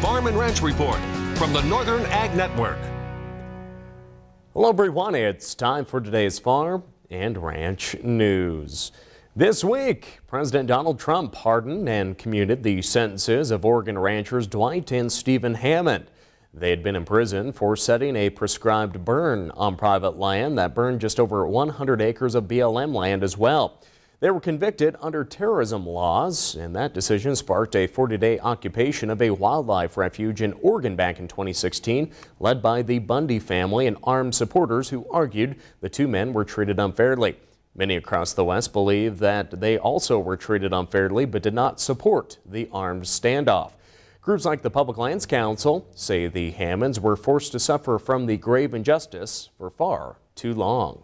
Farm and Ranch Report from the Northern Ag Network. Hello everyone, it's time for today's farm and ranch news. This week, President Donald Trump pardoned and commuted the sentences of Oregon ranchers Dwight and Stephen Hammond. They had been in prison for setting a prescribed burn on private land that burned just over 100 acres of BLM land as well. They were convicted under terrorism laws, and that decision sparked a 40-day occupation of a wildlife refuge in Oregon back in 2016, led by the Bundy family and armed supporters who argued the two men were treated unfairly. Many across the West believe that they also were treated unfairly but did not support the armed standoff. Groups like the Public Lands Council say the Hammonds were forced to suffer from the grave injustice for far too long.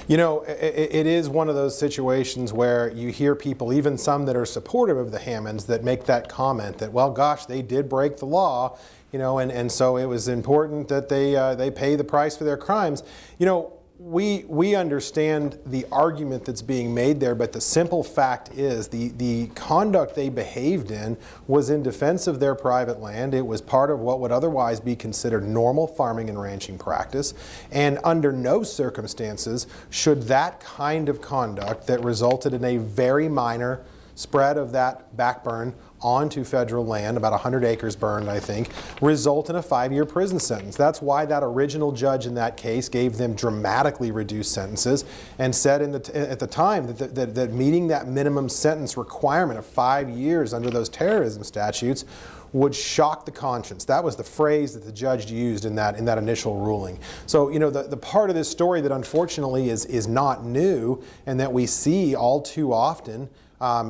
You know, it is one of those situations where you hear people, even some that are supportive of the Hammonds, that make that comment that, well, gosh, they did break the law, you know, and so it was important that they pay the price for their crimes. You know, we understand the argument that's being made there, but the simple fact is the conduct they behaved in was in defense of their private land. It was part of what would otherwise be considered normal farming and ranching practice, and under no circumstances should that kind of conduct that resulted in a very minor spread of that backburn onto federal land, about 100 acres burned, I think, result in a 5-year prison sentence. That's why that original judge in that case gave them dramatically reduced sentences and said at the time that meeting that minimum sentence requirement of 5 years under those terrorism statutes would shock the conscience. That was the phrase that the judge used in that initial ruling. So, you know, the part of this story that unfortunately is not new and that we see all too often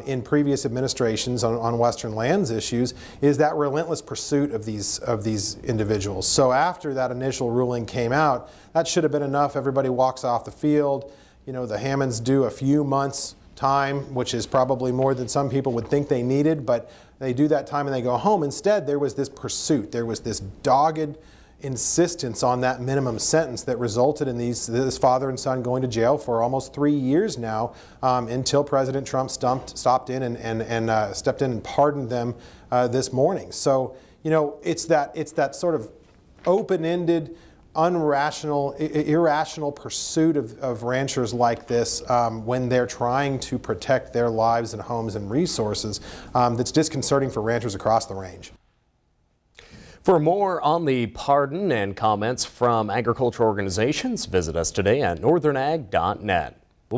in previous administrations on Western lands issues is that relentless pursuit of these individuals. So after that initial ruling came out, that should have been enough. Everybody walks off the field. You know, the Hammonds do a few months time, which is probably more than some people would think they needed, but they do that time and they go home. Instead, there was this pursuit. There was this dogged insistence on that minimum sentence that resulted in this father and son going to jail for almost 3 years now, until President Trump stepped in and pardoned them this morning. So, you know, it's that sort of open-ended, irrational pursuit of ranchers like this when they're trying to protect their lives and homes and resources that's disconcerting for ranchers across the range. For more on the pardon and comments from agriculture organizations, visit us today at northernag.net.